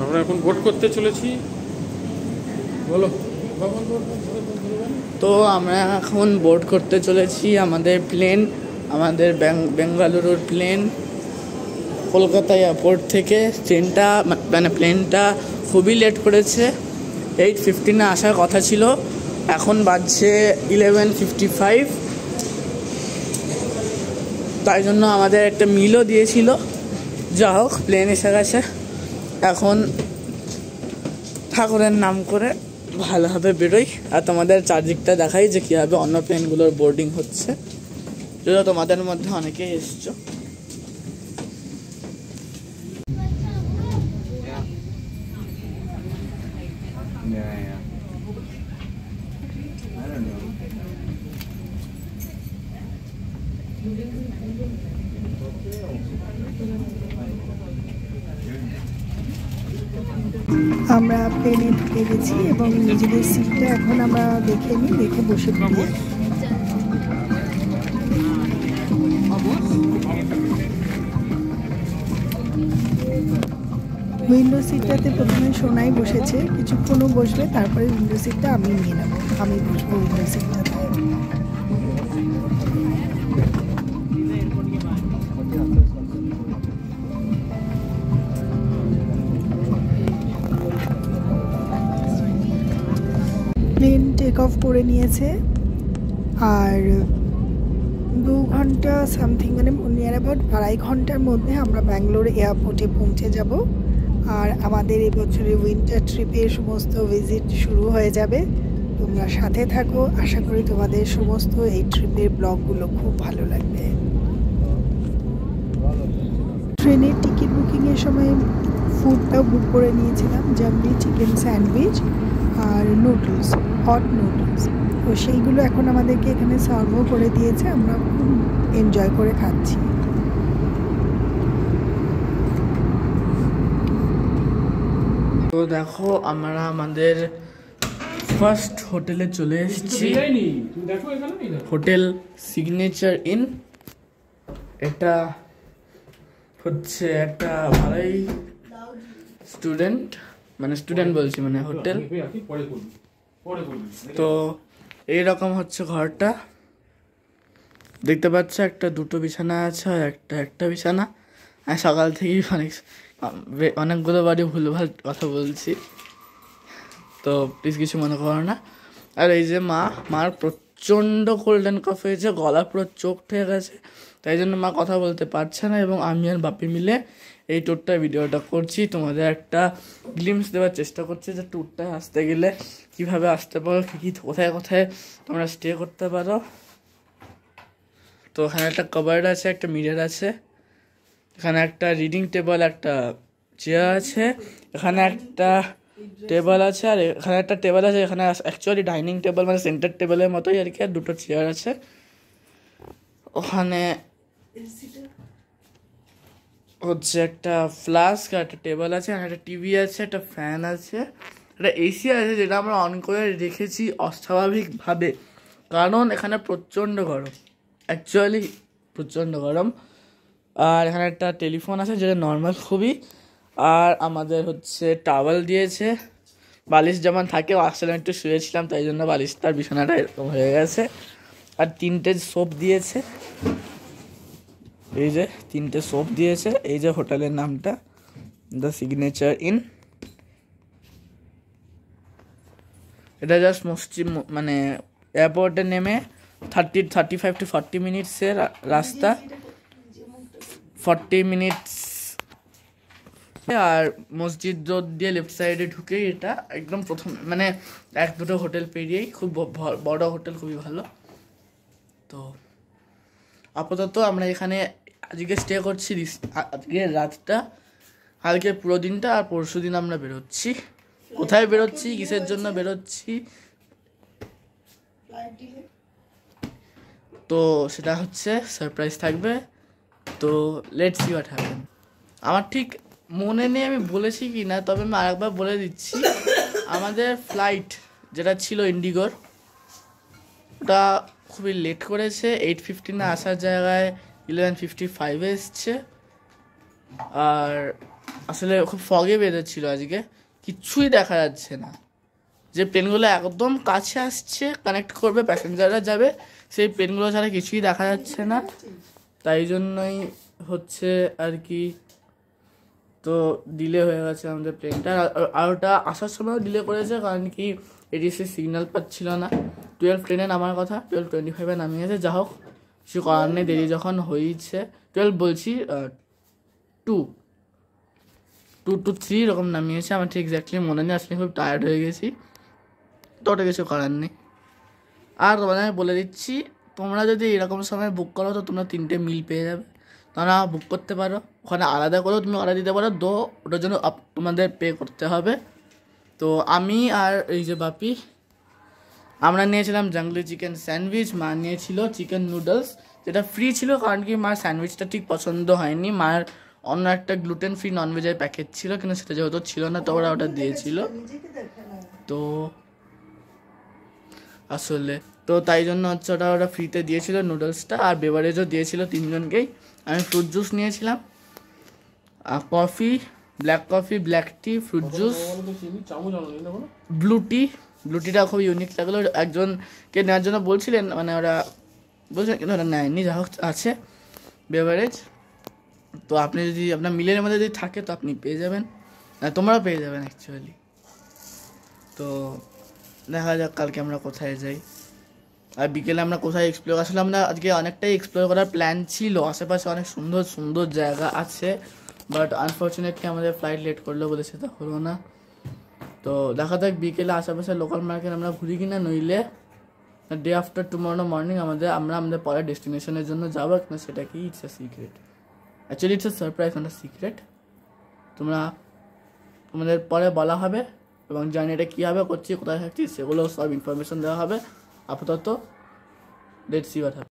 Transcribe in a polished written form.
আমরা এখন বোট করতে চলেছি। বলো। তো আমরা এখন বোট করতে চলেছি। আমাদের প্লেন, আমাদের বেঙ্গালুরুর প্লেন কলকাতা এয়ারপোর্ট থেকে ট্রেনটা মানে প্লেনটা খুবই লেট করেছে। 8:15 আসার কথা ছিল, এখন বাজছে 11:55। তাই জন্য আমাদের একটা মিলও দিয়েছিল। যা হোক, প্লেন এসে গেছে। এখন ঠাকুরের নাম করে ভালোভাবে বেরোই আর তোমাদের চারদিকটা দেখাই যে কীভাবে অন্য প্লেনগুলোর বোর্ডিং হচ্ছে। যদিও তোমাদের মধ্যে অনেকেই এসছো। আমরা প্লেনে ঢুকে গেছি এবং নিজেদের সিটটা এখন আমরা দেখে বসে পড়ি। উইন্ডো সিটটাতে প্রথমে সোনাই বসেছে, কিছুক্ষণও বসবে, তারপরে উইন্ডো সিটটা আমি নিয়ে নেব। আমি বসবো উইন্ডো সিটটাতে। প্লেন টেক অফ করে নিয়েছে আর 2 ঘন্টা সামথিং, মানে নিয়ার অ্যাবাউট 2.5 ঘন্টার মধ্যে আমরা ব্যাঙ্গালোর এয়ারপোর্টে পৌঁছে যাব। আর আমাদের এবছরের উইন্টার ট্রিপের সমস্ত ভিজিট শুরু হয়ে যাবে। তোমরা সাথে থাকো, আশা করি তোমাদের সমস্ত এই ট্রিপের ব্লগগুলো খুব ভালো লাগবে। ট্রেনের টিকিট বুকিংয়ের সময় ফুডটাও বুক করে নিয়েছিলাম, জাম্বি চিকেন স্যান্ডউইচ আর নুডলস, হট নুডলস। তো সেইগুলো এখন আমাদেরকে এখানে সার্ভও করে দিয়েছে, আমরা খুব এনজয় করে খাচ্ছি। তো দেখো, আমরা আমাদের ফার্স্ট হোটেলে চলে এসেছি, হোটেল সিগনেচার ইন। এটা হচ্ছে একটা ভালোই স্টুডেন্ট বলছি, মানে হোটেল। তো এইরকম হচ্ছে ঘরটা, দেখতে পাচ্ছ। দুটো বিছানা আছে আর একটা বিছানা। আর সকাল থেকেই অনেকগুলো বাড়ি ভুলভাল কথা বলছি, তো প্লিজ কিছু মনে করো না। আর এই যে মার প্রচণ্ড কোল্ডেন কফ হয়েছে, গলা পুরো চোখ ঠেকে গেছে, তাই জন্য মা কথা বলতে পারছে না। এবং আমি আর বাপি মিলে এই ভিডিওটা করছি, তোমাদের একটা গ্লিমস দেওয়ার চেষ্টা করছি যে ট্যুরটায় আসতে গেলে কীভাবে আসতে পারো, কোথায় কোথায় তোমরা স্টে করতে পারো। তো এখানে একটা কভার আছে, একটা মিরর আছে, এখানে একটা রিডিং টেবিল, একটা চেয়ার আছে, এখানে একটা টেবিল আছে, আর এখানে একটা টেবিল আছে। এখানে অ্যাকচুয়ালি ডাইনিং টেবিল, মানে সেন্টার টেবিলের মতোই আর কি। আর দুটো চেয়ার আছে। ওখানে হচ্ছে একটা ফ্লাস্ক আর একটা টেবিল আছে, আর একটা টিভি আছে, একটা ফ্যান আছে, একটা এসি আছে, যেটা আমরা অন করে রেখেছি অস্বাভাবিকভাবে, কারণ এখানে প্রচণ্ড গরম, অ্যাকচুয়ালি প্রচণ্ড গরম। আর এখানে একটা টেলিফোন আছে, যেটা নর্মাল খুবই। আর আমাদের হচ্ছে টাওয়েল দিয়েছে, বালিশ যেমন থাকে, আসলে একটু শুয়েছিলাম তাই জন্য বালিশটার বিছানাটা এরকম হয়ে গেছে। আর 3টে সোপ দিয়েছে, এই যে 3টে সোপ দিয়েছে। এই যে হোটেলের নামটা, দ্য সিগনেচার ইন। এটা জাস্ট মানে এয়ারপোর্টে নেমে 35 to 40 মিনিটসের রাস্তা, 40 মিনিটস। আর মসজিদ রোড দিয়ে লেফট সাইডে ঢুকেই এটা একদম প্রথম, মানে 1-2টো হোটেল পেরিয়েই খুব বড় হোটেল, খুবই ভালো। তো আপাতত আমরা এখানে আজকে স্টে করছি, আজকে রাতটা, কালকে পুরো দিনটা, আর পরশু দিন আমরা বেরোচ্ছি। কোথায় বেরোচ্ছি, কিসের জন্য বেরোচ্ছি, তো সেটা হচ্ছে সারপ্রাইজ থাকবে। তো লেটস সি হোয়াট হ্যাপেন। আমার ঠিক মনে নেই আমি বলেছি কি না, তবে আমি আরেকবার বলে দিচ্ছি। আমাদের ফ্লাইট যেটা ছিল ইন্ডিগোর, ওটা খুবই লেট করেছে। 8:15 আসার জায়গায় 11:55 এসছে। আর আসলে খুব ফগে বেঁধেছিল আজকে, কিচ্ছুই দেখা যাচ্ছে না। যে প্লেনগুলো একদম কাছে আসছে কানেক্ট করবে, প্যাসেঞ্জাররা যাবে, সেই প্লেনগুলো ছাড়া কিছুই দেখা যাচ্ছে না। তাই জন্যই হচ্ছে আর কি, তো ডিলে হয়ে গেছে আমাদের প্লেনটা। আর ওটা আসার সময় ডিলে করেছে, কারণ কি এডিসি সিগন্যাল পাচ্ছিল না। 12 ট্রেনে নামার কথা, 12:25 নামিয়েছে। যা হোক, কিছু করার নেই, দেরি যখন হয়েছে। 12 বলছি, 2 to 3 এরকম নামিয়েছে। আমার ঠিক এক্স্যাক্টলি মনে নেই, আসলে খুব টায়ার্ড হয়ে গেছি, তো ওটা কিছু করার নেই। আর তোমাদের আমি বলে দিচ্ছি, তোমরা যদি এরকম সময় বুক করো তো তোমরা 3টে মিল পেয়ে যাবে। তোমরা বুক করতে পারো, ওখানে আলাদা করেও তুমি অর্ডার দিতে পারো, ওটার জন্য তোমাদের পে করতে হবে। তো আমি আর এই যে বাপি, আমরা নিয়েছিলাম জাংলি চিকেন স্যান্ডউইচ, মা নিয়েছিল চিকেন নুডলস, যেটা ফ্রি ছিল, কারণ কি মার স্যান্ডউইচটা ঠিক পছন্দ হয়নি। মায়ের অন্য একটা গ্লুটেন ফ্রি ননভেজের প্যাকেট ছিল, কিন্তু সেটা যেহেতু ছিল না তো ওরা ওটা দিয়েছিল। তো আসলে তো তাই জন্য হচ্ছে ওটা ফ্রিতে দিয়েছিল নুডলসটা, আর বেভারেজও দিয়েছিল 3জনকেই। আমি ফ্রুট জুস নিয়েছিলাম, কফি, ব্ল্যাক কফি, ব্ল্যাক টি, ফ্রুট জুস, ব্লু টিটা খুব ইউনিক লাগলো। একজনকে নেওয়ার জন্য বলছিলেন, মানে ওরা বলছিলেন কিন্তু ওরা নেয়নি। যা হোক, আছে বেভারেজ। তো আপনি যদি আপনার মিলের মধ্যে যদি থাকে তো আপনি পেয়ে যাবেন, তোমরাও পেয়ে যাবেন অ্যাকচুয়ালি। তো দেখা যাক কালকে আমরা কোথায় যাই, আর বিকেলে আমরা কোথায় এক্সপ্লোর। আসলে আমরা আজকে অনেকটাই এক্সপ্লোর করার প্ল্যান ছিল, আশেপাশে অনেক সুন্দর সুন্দর জায়গা আছে, বাট আনফর্চুনেটলি আমাদের ফ্লাইট লেট করলো বলে সেটা হলো না। তো দেখা যাক বিকেলে আশেপাশে লোকাল মার্কেট আমরা ঘুরি কিনা, নইলে ডে আফটার টুমরো মর্নিং আমরা আমাদের পরের ডেস্টিনেশনের জন্য যাবো কিনা সেটা কি, it's a secret. Actually it's a surprise, not a secret. তোমাদের পরে বলা হবে, এবং জার্নিটা কীভাবে করছি, কোথায় থাকছি, সেগুলো সব ইনফরমেশন দেওয়া হবে। আপাতত লেটস সি হোয়াট হ্যাপেন্স।